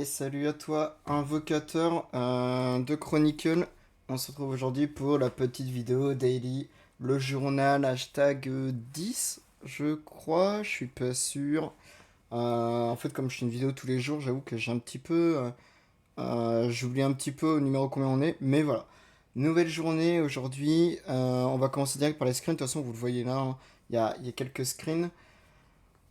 Et salut à toi, invocateur de Chronicle. On se retrouve aujourd'hui pour la petite vidéo daily, le journal hashtag 10, je crois, je suis pas sûr. En fait, comme je fais une vidéo tous les jours, j'avoue que j'ai un petit peu. J'oublie un petit peu au numéro combien on est, mais voilà. Nouvelle journée aujourd'hui. On va commencer direct par les screens. De toute façon, vous le voyez là, hein, il y a quelques screens.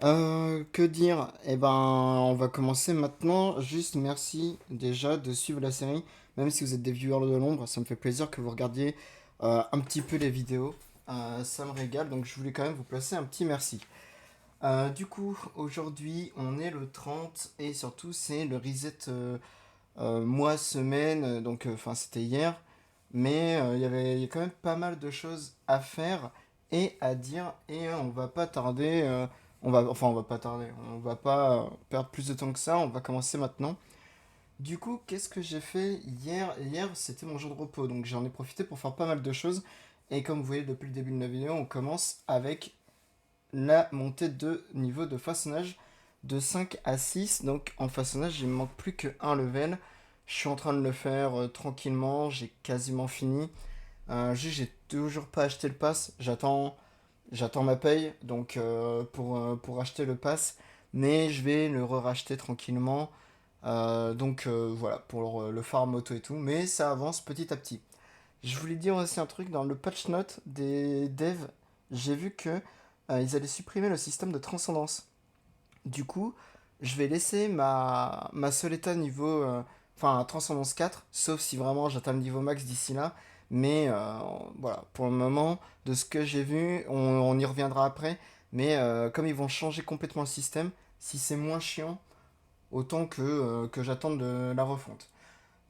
Que dire? Eh ben, on va commencer maintenant. Juste merci déjà de suivre la série. Même si vous êtes des viewers de l'ombre, ça me fait plaisir que vous regardiez un petit peu les vidéos. Ça me régale, donc je voulais quand même vous placer un petit merci. Du coup, aujourd'hui, on est le 30 et surtout, c'est le reset mois, semaine. Donc, enfin, c'était hier. Mais il y a quand même pas mal de choses à faire et à dire. Et on va pas tarder. On va pas tarder. On va pas perdre plus de temps que ça. On va commencer maintenant. Du coup, qu'est-ce que j'ai fait hier? Hier, c'était mon jour de repos. Donc, j'en ai profité pour faire pas mal de choses. Et comme vous voyez depuis le début de la vidéo, on commence avec la montée de niveau de façonnage de 5 à 6. Donc en façonnage, il me manque plus qu'un level. Je suis en train de le faire tranquillement, j'ai quasiment fini. Juste, j'ai toujours pas acheté le pass. J'attends ma paye donc pour acheter le pass. Mais je vais le re-racheter tranquillement. Voilà, pour le farm auto et tout. Mais ça avance petit à petit. Je voulais dire aussi un truc, dans le patch note des devs, j'ai vu que ils allaient supprimer le système de transcendance. Du coup, je vais laisser ma Soleta niveau, enfin transcendance 4, sauf si vraiment j'atteins le niveau max d'ici là. Mais voilà, pour le moment, de ce que j'ai vu, on y reviendra après. Mais comme ils vont changer complètement le système, si c'est moins chiant, autant que j'attende de la refonte.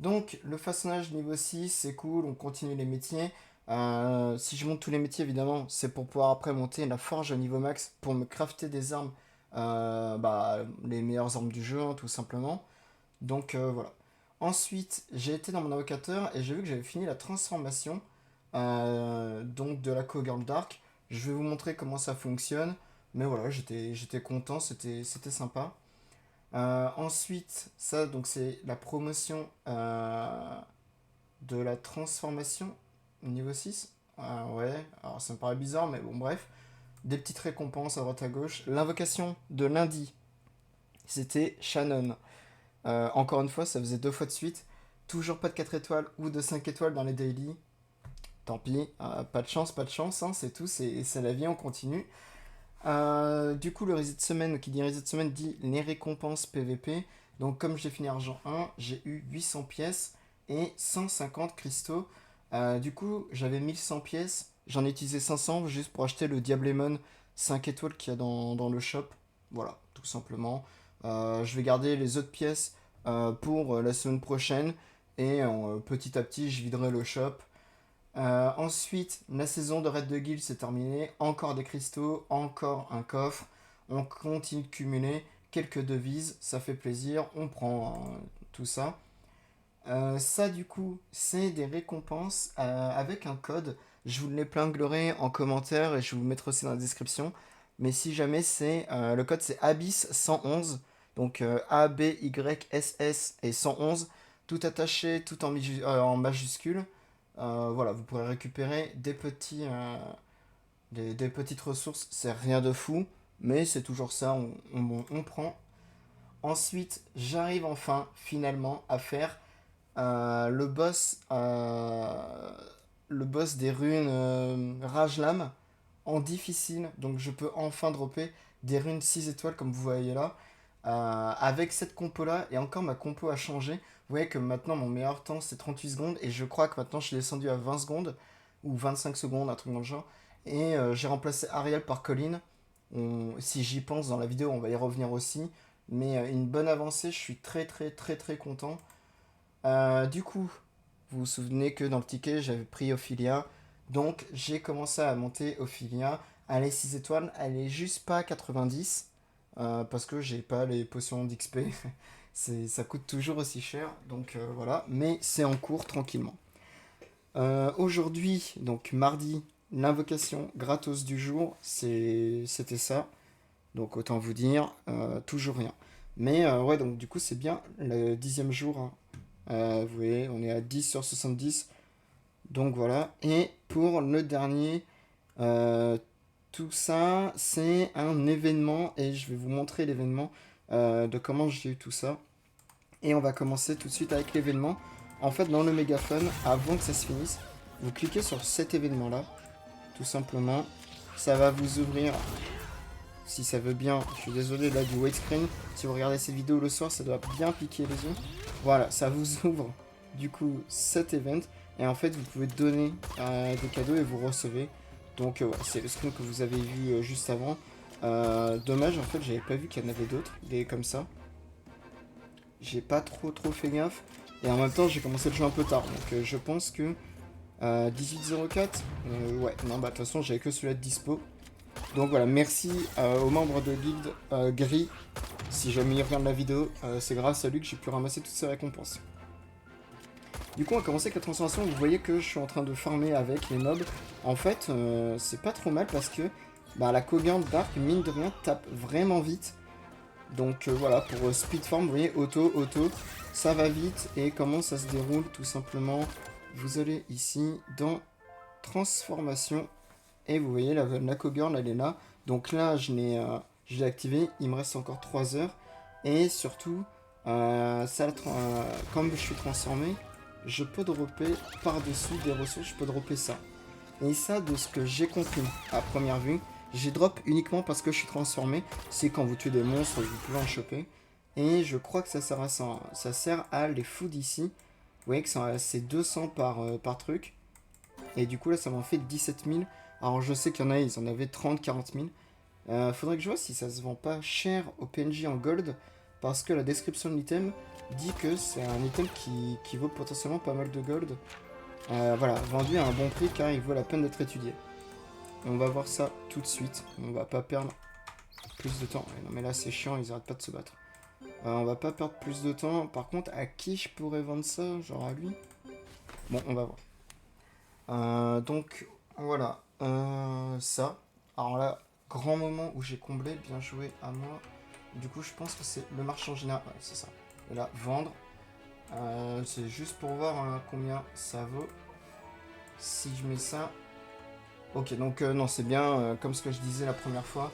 Donc, le façonnage niveau 6, c'est cool, on continue les métiers. Si je monte tous les métiers, évidemment, c'est pour pouvoir après monter la forge à niveau max pour me crafter des armes, les meilleures armes du jeu, hein, tout simplement. Donc, voilà. Ensuite, j'ai été dans mon invocateur et j'ai vu que j'avais fini la transformation donc de la Cogirl Dark. Je vais vous montrer comment ça fonctionne. Mais voilà, j'étais content, c'était sympa. Ensuite, ça, donc c'est la promotion de la transformation niveau 6. Ouais, alors ça me paraît bizarre, mais bon, bref. Des petites récompenses à droite à gauche. L'invocation de lundi, c'était Shannon. Encore une fois, ça faisait 2 fois de suite. Toujours pas de 4 étoiles ou de 5 étoiles dans les daily. Tant pis, pas de chance, hein, c'est tout, c'est la vie, on continue. Du coup, le reset de semaine, qui dit reset de semaine, dit les récompenses PVP. Donc, comme j'ai fini argent 1, j'ai eu 800 pièces et 150 cristaux. Du coup, j'avais 1100 pièces. J'en ai utilisé 500 juste pour acheter le Diablemon 5 étoiles qu'il y a dans le shop. Voilà, tout simplement. Je vais garder les autres pièces pour la semaine prochaine. Et petit à petit, je viderai le shop. Ensuite, la saison de Raid de Guild s'est terminée. Encore des cristaux, encore un coffre. On continue de cumuler quelques devises, ça fait plaisir. On prend tout ça. Ça, du coup, c'est des récompenses avec un code. Je vous l'épinglerai en commentaire et je vous le mettrai aussi dans la description. Mais si jamais le code c'est Abyss 111. Donc ABYSS et 111. Tout attaché, tout en majuscule. Voilà, vous pourrez récupérer des petites ressources. C'est rien de fou, mais c'est toujours ça, on prend. Ensuite, j'arrive enfin, finalement, à faire le boss des runes Rajlam en difficile. Donc je peux enfin dropper des runes 6 étoiles comme vous voyez là. Avec cette compo là, et encore ma compo a changé. Vous voyez que maintenant mon meilleur temps c'est 38 secondes et je crois que maintenant je suis descendu à 20 secondes ou 25 secondes, un truc dans le genre. Et j'ai remplacé Ariel par Colin. Si j'y pense dans la vidéo, on va y revenir aussi. Mais une bonne avancée, je suis très très très très content. Du coup, vous vous souvenez que dans le ticket, j'avais pris Ophilia. Donc, j'ai commencé à monter Ophilia. Elle est 6 étoiles. Elle est juste pas 90. Parce que j'ai pas les potions d'XP. Ça coûte toujours aussi cher. Donc, voilà. Mais c'est en cours tranquillement. Aujourd'hui, donc mardi, l'invocation gratos du jour, c'était ça. Donc, autant vous dire, toujours rien. Mais ouais, donc du coup, c'est bien le 10e jour, hein. Vous voyez, on est à 10 sur 70. Donc voilà. Et pour le dernier, euh, tout ça, c'est un événement. Et je vais vous montrer l'événement de comment j'ai eu tout ça. Et on va commencer tout de suite avec l'événement. En fait, dans le mégaphone, avant que ça se finisse, vous cliquez sur cet événement-là, tout simplement. Ça va vous ouvrir, si ça veut bien, je suis désolé là du widescreen, si vous regardez cette vidéo le soir, ça doit bien piquer les yeux. Voilà, ça vous ouvre du coup cet event. Et en fait, vous pouvez donner des cadeaux et vous recevez. Donc ouais, c'est le screen que vous avez vu juste avant. Dommage, en fait, j'avais pas vu qu'il y en avait d'autres, des comme ça. J'ai pas trop fait gaffe. Et en même temps, j'ai commencé le jeu un peu tard. Donc je pense que 1804, ouais, non, bah de toute façon, j'avais que celui-là de dispo. Donc voilà, merci aux membres de Guild Gris. Si jamais ils regardent la vidéo, c'est grâce à lui que j'ai pu ramasser toutes ces récompenses. Du coup, on va commencer avec la transformation. Vous voyez que je suis en train de farmer avec les mobs. En fait, c'est pas trop mal parce que bah, la Kogan Dark, mine de rien, tape vraiment vite. Donc voilà, pour speed farm, vous voyez, auto, ça va vite. Et comment ça se déroule, tout simplement, vous allez ici dans transformation. Et vous voyez, la Cogurn, elle est là. Donc là, je l'ai activé. Il me reste encore 3 heures. Et surtout, comme je suis transformé, je peux dropper par-dessus des ressources. Je peux dropper ça. Et ça, de ce que j'ai compris à première vue, j'ai drop uniquement parce que je suis transformé. C'est quand vous tuez des monstres, vous pouvez en choper. Et je crois que ça sert à ça, hein. Ça sert à les food ici. Vous voyez que c'est 200 par truc. Et du coup, là, ça m'en fait 17 000. Alors, je sais qu'il y en a, ils en avaient 30, 40 000. Faudrait que je vois si ça se vend pas cher au PNJ en gold. Parce que la description de l'item dit que c'est un item qui vaut potentiellement pas mal de gold. Voilà, vendu à un bon prix car il vaut la peine d'être étudié. On va voir ça tout de suite. On va pas perdre plus de temps. Ouais, non, mais là, c'est chiant, ils arrêtent pas de se battre. On va pas perdre plus de temps. Par contre, à qui je pourrais vendre ça? Genre à lui? Bon, on va voir. Donc voilà, ça. Alors là, grand moment où j'ai comblé, bien joué à moi. Du coup, je pense que c'est le marchand général. Ouais, c'est ça. Et là, vendre. C'est juste pour voir combien ça vaut. Si je mets ça. Ok, donc non, c'est bien comme ce que je disais la première fois.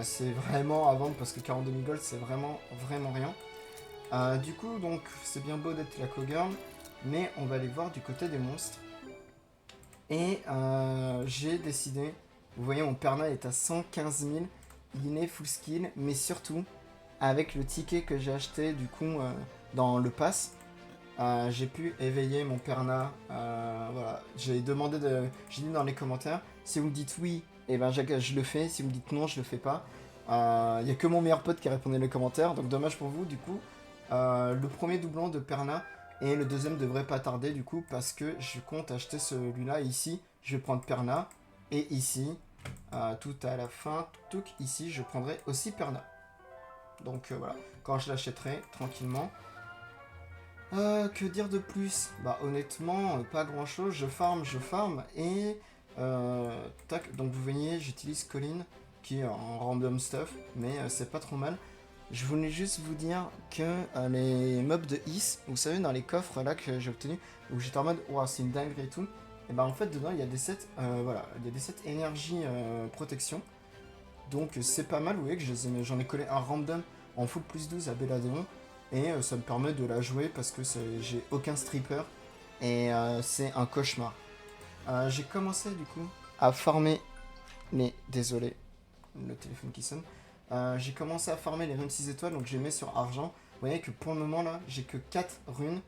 C'est vraiment à vendre parce que 42 000 gold, c'est vraiment rien. Du coup, donc, c'est bien beau d'être la Cogurn, mais on va aller voir du côté des monstres. Et j'ai décidé, vous voyez mon perna est à 115 000, il est full skill, mais surtout avec le ticket que j'ai acheté du coup dans le pass, j'ai pu éveiller mon perna. Voilà, j'ai dit dans les commentaires, si vous me dites oui, et ben je le fais, si vous me dites non, je le fais pas. Il n'y a que mon meilleur pote qui a répondu dans les commentaires, donc dommage pour vous du coup. Le premier doublon de perna. Et le deuxième devrait pas tarder du coup parce que je compte acheter celui-là ici. Je vais prendre Perna. Et ici, tout à la fin, tout ici, je prendrai aussi Perna. Donc voilà, quand je l'achèterai tranquillement. Que dire de plus? Bah honnêtement, pas grand-chose. Je farm. Et tac, donc vous voyez, j'utilise Colin qui est en random stuff. Mais c'est pas trop mal. Je voulais juste vous dire que les mobs de Is, vous savez, dans les coffres là que j'ai obtenus, où j'étais en mode, waouh, c'est une dinguerie et tout, et ben en fait, dedans, il y a des sets, voilà, il y a des sets énergie protection. Donc c'est pas mal, vous voyez que j'en ai collé un random en full plus 12 à Belladéon, et ça me permet de la jouer parce que j'ai aucun stripper, et c'est un cauchemar. J'ai commencé du coup à farmer, mais désolé, le téléphone qui sonne. J'ai commencé à farmer les runes 6 étoiles, donc j'ai mis sur argent. Vous voyez que pour le moment là, j'ai que 4 runes.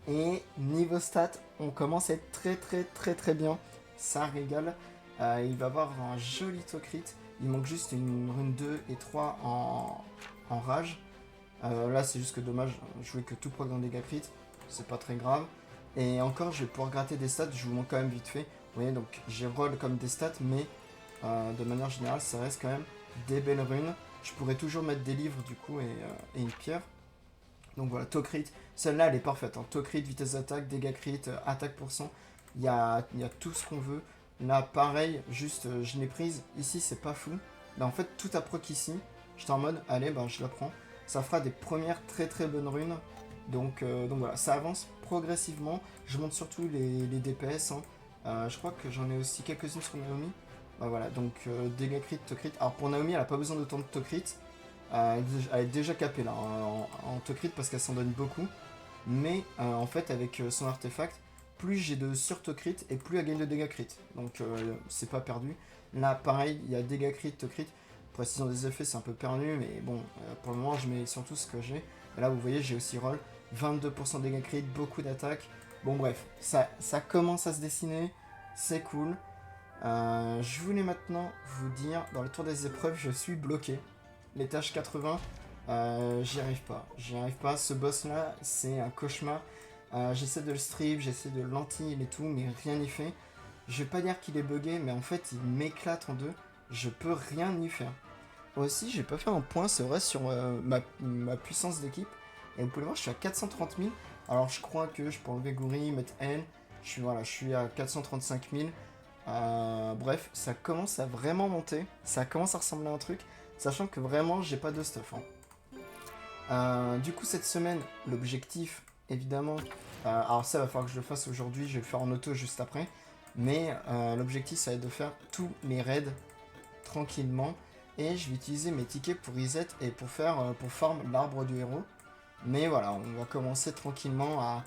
Et niveau stats, on commence à être très bien. Ça régale. Il va avoir un joli tocrit. Il manque juste une rune 2 et 3 en rage. Là c'est juste que dommage, je jouais que tout proc dans dégâts crit. C'est pas très grave. Et encore, je vais pouvoir gratter des stats, je vous montre quand même vite fait. Vous voyez, donc j'ai roll comme des stats, mais de manière générale, ça reste quand même des belles runes. Je pourrais toujours mettre des livres du coup et une pierre. Donc voilà, Tocrit, celle-là elle est parfaite. Hein. Tocrit, vitesse d'attaque, dégâts crit, attaque pour cent. Il y a tout ce qu'on veut. Là pareil, juste je l'ai prise. Ici c'est pas fou. Là en fait tout a proc ici. J'étais en mode, allez, bah je la prends. ça fera des premières très très bonnes runes. Donc voilà, ça avance progressivement. Je monte surtout les DPS. Hein. Je crois que j'en ai aussi quelques-unes sur Naomi. Bah voilà, donc dégâts crit, to crit. Alors pour Naomi, elle a pas besoin d'autant de to crit. Elle est déjà capée là en to crit parce qu'elle s'en donne beaucoup. Mais en fait, avec son artefact, plus j'ai de sur-to crit et plus elle gagne de dégâts crit. Donc c'est pas perdu. Là, pareil, il y a dégâts crit, to crit. Précision des effets, c'est un peu perdu, mais bon, pour le moment, je mets surtout ce que j'ai. Et là, vous voyez, j'ai aussi roll. 22% de dégâts crit, beaucoup d'attaques. Bon, bref, ça commence à se dessiner. C'est cool. Je voulais maintenant vous dire, dans le tour des épreuves, je suis bloqué. Les tâches 80, j'y arrive pas. J'y arrive pas. Ce boss-là, c'est un cauchemar. J'essaie de le strip, j'essaie de l'anti-heal et tout, mais rien n'y fait. Je vais pas dire qu'il est bugué, mais en fait, il m'éclate en deux. Je peux rien y faire. Aussi, j'ai pas fait un point, c'est vrai, sur ma puissance d'équipe. Et vous pouvez voir, je suis à 430 000. Alors, je crois que je peux enlever Guri, mettre N. Voilà, je suis à 435 000. Bref, ça commence à vraiment monter. Ça commence à ressembler à un truc. Sachant que vraiment, j'ai pas de stuff. Hein. Du coup, cette semaine, l'objectif, évidemment... alors ça, va falloir que je le fasse aujourd'hui. Je vais le faire en auto juste après. Mais l'objectif, ça va être de faire tous mes raids tranquillement. Et je vais utiliser mes tickets pour reset et pour farm l'arbre du héros. Mais voilà, on va commencer tranquillement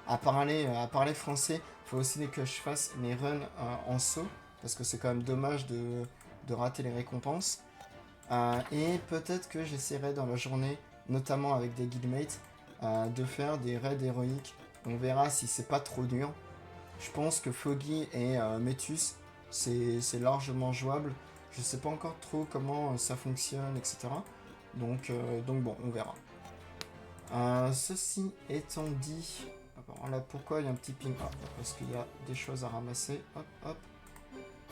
à parler français. Il faut aussi que je fasse mes runs en saut. Parce que c'est quand même dommage de rater les récompenses. Et peut-être que j'essaierai dans la journée, notamment avec des guildmates, de faire des raids héroïques. On verra si c'est pas trop dur. Je pense que Foggy et Metus, c'est largement jouable. Je sais pas encore trop comment ça fonctionne, etc. Donc bon, on verra. Ceci étant dit, alors là pourquoi il y a un petit ping? Parce qu'il y a des choses à ramasser. Hop, hop.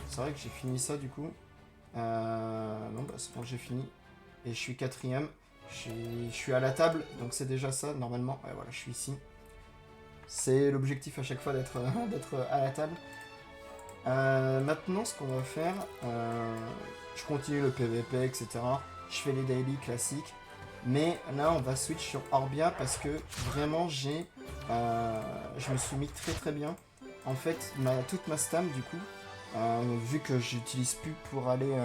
C'est vrai que j'ai fini ça du coup. Non, bah c'est bon, j'ai fini. Et je suis quatrième. Je suis à la table, donc c'est déjà ça normalement. Ouais, voilà, je suis ici. C'est l'objectif à chaque fois d'être à la table. Maintenant, ce qu'on va faire, je continue le PVP, etc. Je fais les daily classiques. Mais là, on va switch sur Orbia parce que vraiment, je me suis mis très très bien. En fait, toute ma stam, du coup, vu que j'utilise plus pour aller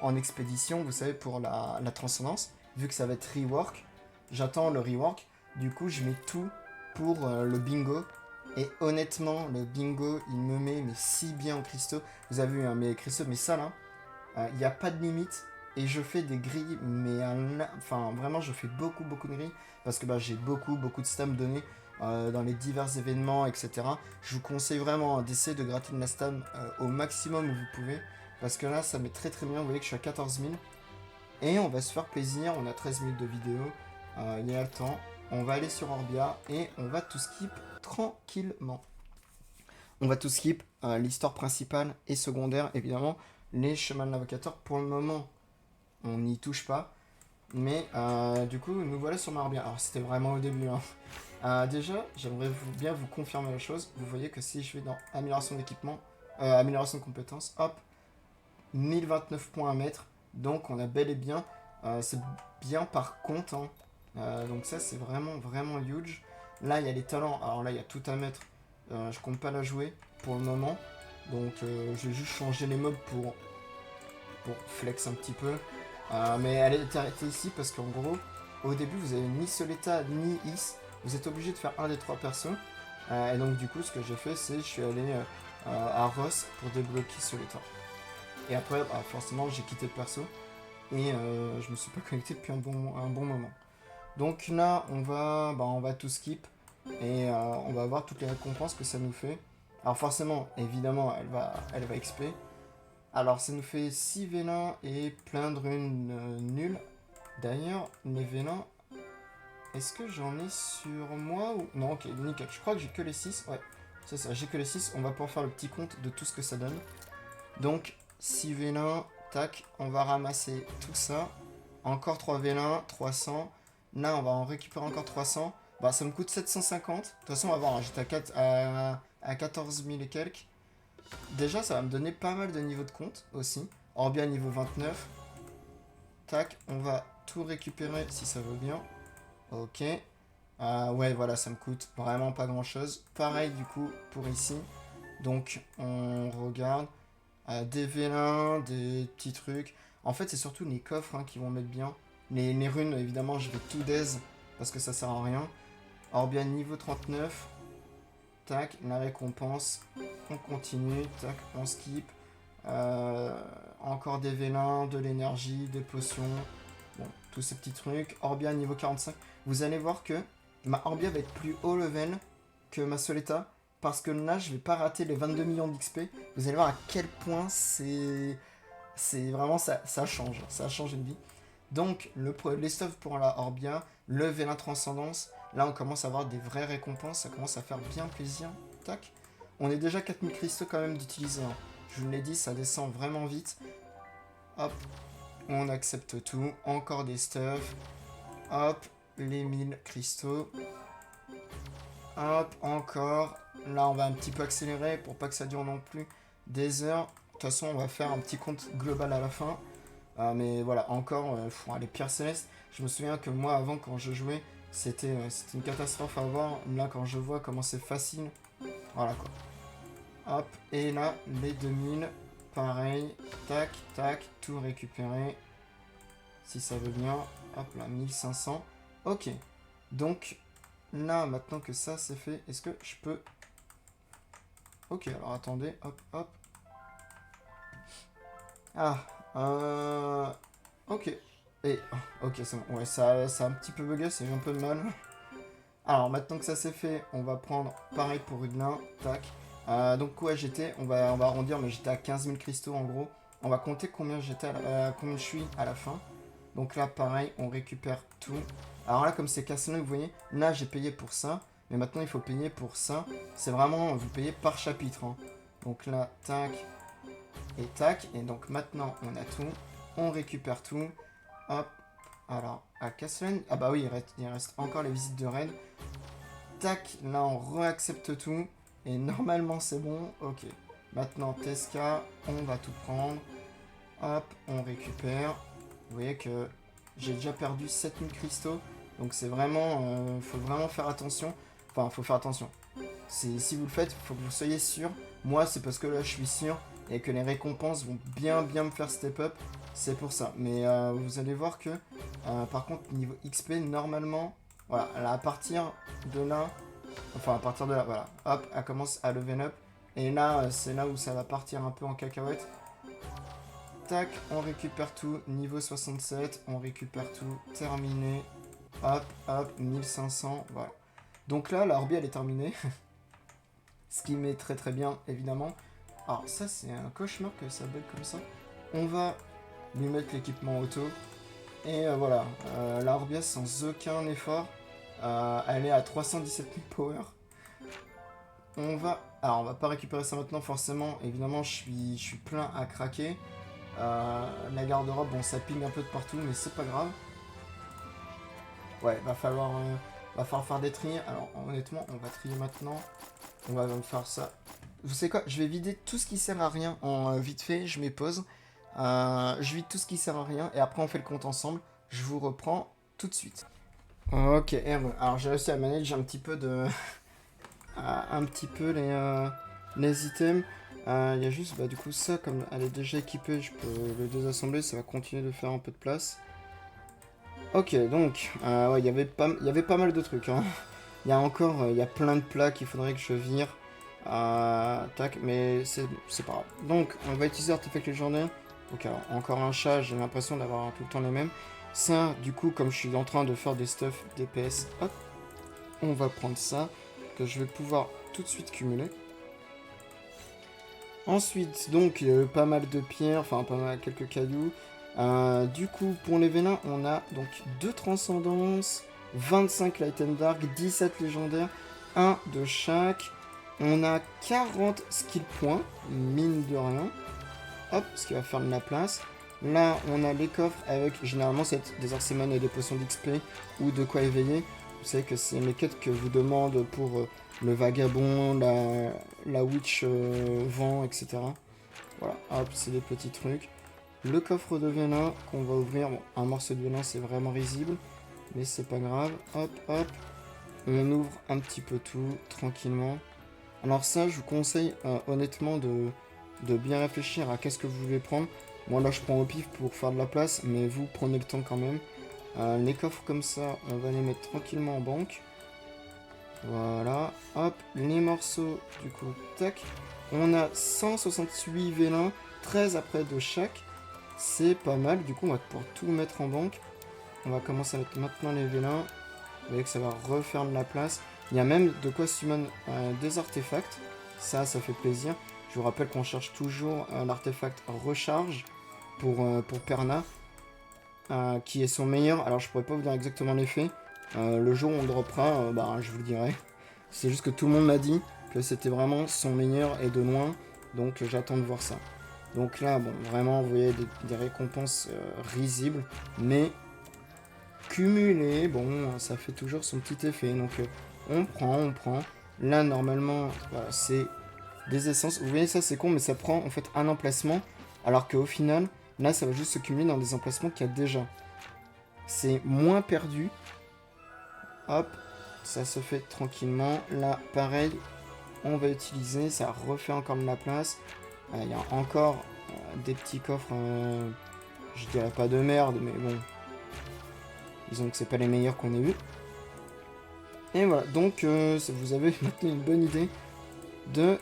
en expédition, vous savez, pour la transcendance, vu que ça va être rework, j'attends le rework. Du coup, je mets tout pour le bingo. Et honnêtement, le bingo, il me met mais si bien en cristaux. Vous avez vu, hein, mes cristaux, mais ça là, il n'y a pas de limite. Et je fais des grilles, mais enfin vraiment, je fais beaucoup de grilles. Parce que j'ai beaucoup de stam données dans les divers événements, etc. Je vous conseille vraiment d'essayer de gratter de la stam au maximum où vous pouvez. Parce que là, ça met très très bien. Vous voyez que je suis à 14 000. Et on va se faire plaisir. On a 13 minutes de vidéo. Il y a le temps. On va aller sur Orbia et on va tout skip tranquillement. On va tout skip l'histoire principale et secondaire, évidemment. Les chemins de l'invocateur, pour le moment, on n'y touche pas. Mais du coup, nous voilà sur Orbia. Alors, c'était vraiment au début. Hein. Déjà, j'aimerais bien vous confirmer la chose. Vous voyez que si je vais dans amélioration d'équipement, amélioration de compétences, hop, 1029 points à mettre. Donc, on a bel et bien. C'est bien par contre. Hein. Donc ça c'est vraiment huge. Là il y a les talents, alors là il y a tout à mettre. Je compte pas la jouer pour le moment. Donc je vais juste changer les mobs pour flex un petit peu. Mais elle est arrêtée ici parce qu'en gros, au début vous avez ni Soleta ni Is. Vous êtes obligé de faire un des trois persos. Et donc du coup ce que j'ai fait c'est je suis allé à Ross pour débloquer Soleta. Et après forcément j'ai quitté le perso. Et je me suis pas connecté depuis un bon moment. Donc là, on va tout skip et on va voir toutes les récompenses que ça nous fait. Alors forcément, évidemment, elle va XP. Alors ça nous fait 6 vélins et plein de runes nulles. D'ailleurs, les vélins, est-ce que j'en ai sur moi ou... Non, ok, nickel. Je crois que j'ai que les 6. Ouais, c'est ça, j'ai que les 6. On va pouvoir faire le petit compte de tout ce que ça donne. Donc, 6 vélins, tac, on va ramasser tout ça. Encore 3 vélins, 300. Là, on va en récupérer encore 300. Bah, ça me coûte 750. De toute façon, on va voir. Hein, j'étais à 14 000 et quelques. Déjà, ça va me donner pas mal de niveaux de compte aussi. Orbia niveau 29. Tac, on va tout récupérer si ça veut bien. Ok. Ouais, voilà, ça me coûte vraiment pas grand-chose. Pareil, du coup, pour ici. Donc, on regarde. Des vélins, des petits trucs. En fait, c'est surtout les coffres hein, qui vont mettre bien. Les runes, évidemment, je vais tout daze parce que ça sert à rien. Orbia niveau 39. Tac, la récompense. On continue. Tac, on skip. Encore des vélins, de l'énergie, des potions. Bon, tous ces petits trucs. Orbia niveau 45. Vous allez voir que ma Orbia va être plus haut level que ma Soleta. Parce que là, je vais pas rater les 22 millions d'XP. Vous allez voir à quel point c'est vraiment ça change. Ça change une vie. Donc, les stuffs pour la Orbia, le Vélin Transcendance. Là, on commence à avoir des vraies récompenses. Ça commence à faire bien plaisir. Tac. On est déjà 4000 cristaux quand même d'utiliser. Hein. Je vous l'ai dit, ça descend vraiment vite. Hop. On accepte tout. Encore des stuffs. Hop. Les 1000 cristaux. Hop. Encore. Là, on va un petit peu accélérer pour pas que ça dure non plus des heures. De toute façon, on va faire un petit compte global à la fin. Mais voilà, encore, les pierres célestes. Je me souviens que moi, avant, quand je jouais, c'était une catastrophe à voir. Là, quand je vois comment c'est facile, voilà quoi. Hop, et là, les 2000, pareil. Tac, tac, tout récupérer. Si ça veut bien. Hop là, 1500. Ok, donc là, maintenant que ça c'est fait, est-ce que je peux... Ok, alors attendez, hop, hop. Ok. Et... Ok, c'est bon. Ouais, ça a un petit peu bugué, c'est un peu de mal. Alors, maintenant que ça c'est fait, on va prendre pareil pour Hudelin. Tac. Donc, ouais, on va arrondir, mais j'étais à 15 000 cristaux en gros. On va compter combien combien je suis à la fin. Donc là, pareil, on récupère tout. Alors là, comme c'est cassé, vous voyez, là, j'ai payé pour ça. Mais maintenant, il faut payer pour ça. C'est vraiment, vous payez par chapitre. Hein. Donc là, tac et tac. Et donc maintenant, on a tout. On récupère tout. Hop. Alors, à Castellane... Ah bah oui, il reste encore les visites de raid. Tac, là, on réaccepte tout. Et normalement, c'est bon. Ok. Maintenant, Tesca, on va tout prendre. Hop, on récupère. Vous voyez que j'ai déjà perdu 7000 cristaux. Donc c'est vraiment... faut vraiment faire attention. Enfin, faut faire attention. Si vous le faites, il faut que vous soyez sûr. Moi, c'est parce que là, je suis sûr. Et que les récompenses vont bien me faire step up. C'est pour ça. Mais vous allez voir que... par contre, niveau XP, normalement... Voilà, là, à partir de là... Enfin, à partir de là, voilà. Hop, elle commence à level up. Et là, c'est là où ça va partir un peu en cacahuète. Tac, on récupère tout. Niveau 67, on récupère tout. Terminé. Hop, hop, 1500. Voilà. Donc là, la Orbi, elle est terminée. Ce qui m'est très très bien, évidemment. Alors ça, c'est un cauchemar que ça bug comme ça. On va lui mettre l'équipement auto. Et voilà, la Orbia, sans aucun effort, elle est à 317 000 power. Alors, on va pas récupérer ça maintenant, forcément. Évidemment, je suis plein à craquer. La garde-robe, bon, ça ping un peu de partout, mais c'est pas grave. Ouais, va falloir faire des tris. Alors, honnêtement, on va trier maintenant. On va faire ça. Vous savez quoi? Je vais vider tout ce qui sert à rien en vite fait. Je mets pause. Je vide tout ce qui sert à rien et après on fait le compte ensemble. Je vous reprends tout de suite. Ok, alors j'ai réussi à manager un petit peu les items. Il y a juste du coup ça, comme elle est déjà équipée, je peux le désassembler, ça va continuer de faire un peu de place. Ok, donc ouais, il y avait pas mal de trucs. Hein. Il y a plein de plats qu'il faudrait que je vire. Tac, mais c'est pas grave. Donc, on va utiliser l'artefact légendaire. Donc, alors, encore un chat, j'ai l'impression d'avoir tout le temps les mêmes. Ça, du coup, comme je suis en train de faire des stuff DPS, hop, on va prendre ça, que je vais pouvoir tout de suite cumuler. Ensuite, donc, pas mal de pierres, enfin, quelques cailloux. Du coup, pour les vélins, on a donc 2 transcendances, 25 light and dark, 17 légendaires, 1 de chaque. On a 40 skill points, mine de rien. Hop, ce qui va faire de la place. Là, on a les coffres avec, généralement, des arsémans et des potions d'XP ou de quoi éveiller. Vous savez que c'est les quêtes que vous demande pour le vagabond, la witch vent, etc. Voilà, hop, c'est des petits trucs. le coffre de venin qu'on va ouvrir. Bon, un morceau de venin, c'est vraiment risible, mais c'est pas grave. Hop, hop. On ouvre un petit peu tout, tranquillement. Alors ça, je vous conseille honnêtement de bien réfléchir à qu'est-ce que vous voulez prendre. Moi, là, je prends au pif pour faire de la place, mais vous prenez le temps quand même. Les coffres comme ça, on va les mettre tranquillement en banque. Voilà, hop, les morceaux, du coup, tac. On a 168 vélins, 13 après de chaque. C'est pas mal, du coup, on va pouvoir tout mettre en banque. On va commencer à mettre maintenant les vélins. Vous voyez que ça va refaire de la place. Il y a même de quoi summon des artefacts. Ça fait plaisir. Je vous rappelle qu'on cherche toujours l'artefact recharge pour Perna, qui est son meilleur. Alors, je pourrais pas vous dire exactement l'effet. Le jour où on le droppera, je vous le dirai. C'est juste que tout le monde m'a dit que c'était vraiment son meilleur et de loin. Donc, j'attends de voir ça. Donc là, bon, vraiment, vous voyez des récompenses risibles. Mais cumulées, bon, ça fait toujours son petit effet. Donc, on prend. Là, normalement, voilà, c'est des essences. Vous voyez, ça, c'est con, mais ça prend en fait un emplacement. Alors qu'au final, là, ça va juste se cumuler dans des emplacements qu'il y a déjà. C'est moins perdu. Hop, ça se fait tranquillement. Là, pareil, on va utiliser. Ça refait encore de la place. Il y a encore des petits coffres. Je dirais pas de merde, mais bon. Disons que c'est pas les meilleurs qu'on ait eu. Et voilà, donc vous avez maintenant une bonne idée de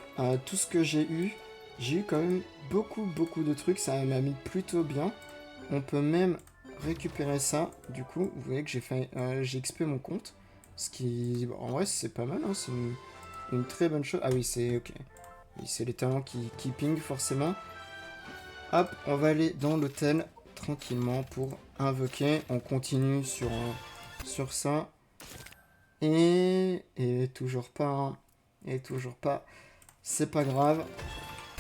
tout ce que j'ai eu. J'ai eu quand même beaucoup de trucs. Ça m'a mis plutôt bien. On peut même récupérer ça. Du coup, vous voyez que j'ai XP mon compte. Ce qui, en vrai, c'est pas mal. Hein, c'est une très bonne chose. Ah oui, c'est ok. Oui, c'est les talents qui pingent forcément. Hop, on va aller dans l'hôtel tranquillement pour invoquer. On continue sur ça. Et toujours pas. Hein. Et toujours pas. C'est pas grave.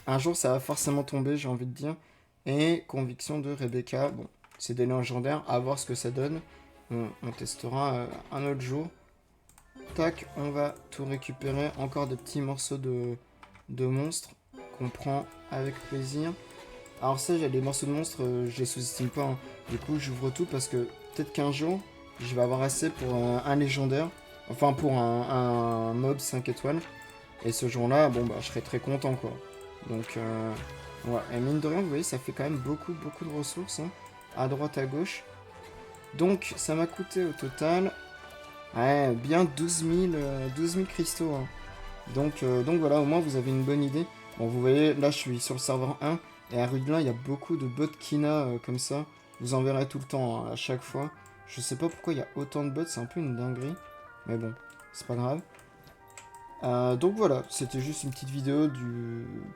Un jour, ça va forcément tomber, j'ai envie de dire. Et conviction de Rebecca. Bon, c'est des légendaires. À voir ce que ça donne. On testera un autre jour. Tac, on va tout récupérer. Encore des petits morceaux de monstres qu'on prend avec plaisir. Alors ça, j'ai des morceaux de monstres, je les sous-estime pas. Hein. Du coup, j'ouvre tout parce que peut-être qu'un jour, je vais avoir assez pour un légendaire. Enfin, pour un mob 5 étoiles. Et ce jour-là, bon, je serai très content, quoi. Donc, ouais. Et mine de rien, vous voyez, ça fait quand même beaucoup de ressources. Hein, à droite, à gauche. Donc, ça m'a coûté au total... Ouais, bien 12 000 cristaux. Hein. Donc voilà, au moins, vous avez une bonne idée. Bon, vous voyez, là, je suis sur le serveur 1. Et à Rudelin, il y a beaucoup de bots Kina comme ça. Vous en verrez tout le temps, hein, à chaque fois. Je sais pas pourquoi il y a autant de bots, c'est un peu une dinguerie. Mais bon, c'est pas grave. Donc voilà, c'était juste une petite vidéo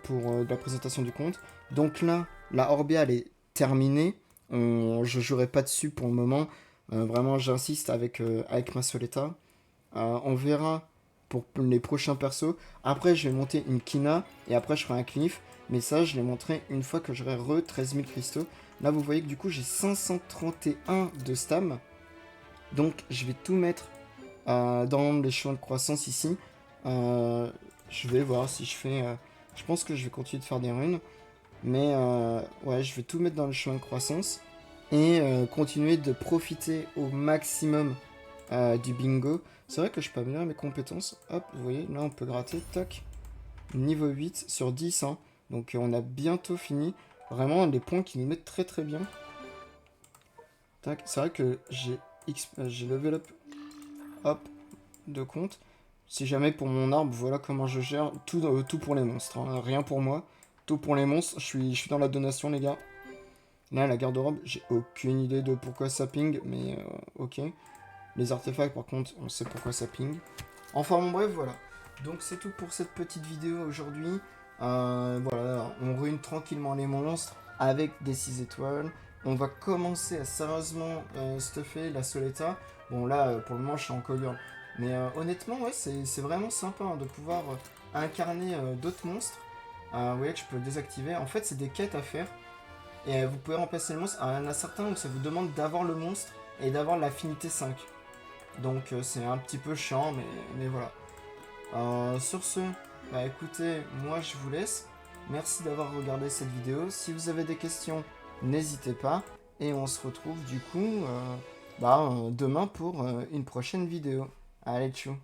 pour la présentation du compte. Donc là, la Orbia, elle est terminée. Je jouerai pas dessus pour le moment. Vraiment, j'insiste avec ma Soleta. On verra pour les prochains persos. Après, je vais monter une Kina et après, je ferai un Cliff. Mais ça, je l'ai montré une fois que j'aurai 13 000 cristaux. Là, vous voyez que du coup, j'ai 531 de stam. Donc, je vais tout mettre dans les chemins de croissance ici. Je vais voir si je fais... je pense que je vais continuer de faire des runes. Mais ouais, je vais tout mettre dans le chemin de croissance. Et continuer de profiter au maximum du bingo. C'est vrai que je peux améliorer mes compétences. Hop, vous voyez, là on peut gratter. Toc. Niveau 8 sur 10. Hein. Donc on a bientôt fini. Vraiment les points qui nous mettent très bien. Tac. C'est vrai que j'ai level up. Hop. De compte. Si jamais pour mon arbre, voilà comment je gère. Tout pour les monstres. Hein. Rien pour moi. Tout pour les monstres. Je suis dans la donation, les gars. Là, la garde-robe, j'ai aucune idée de pourquoi ça ping, mais ok. Les artefacts, par contre, on sait pourquoi ça ping. Enfin, bon, bref, voilà. Donc, c'est tout pour cette petite vidéo aujourd'hui. Voilà, on ruine tranquillement les monstres avec des 6 étoiles. On va commencer à sérieusement stuffer la Soleta. Bon, là, pour le moment, je suis en call. Mais honnêtement, ouais, c'est vraiment sympa hein, de pouvoir incarner d'autres monstres. Vous voyez que je peux désactiver. En fait, c'est des quêtes à faire. Et vous pouvez remplacer le monstre. Alors, il y en a certains où ça vous demande d'avoir le monstre et d'avoir l'affinité 5. Donc c'est un petit peu chiant, mais voilà. Sur ce, écoutez, moi je vous laisse. Merci d'avoir regardé cette vidéo. Si vous avez des questions, n'hésitez pas. Et on se retrouve du coup demain pour une prochaine vidéo. Allez, tchou!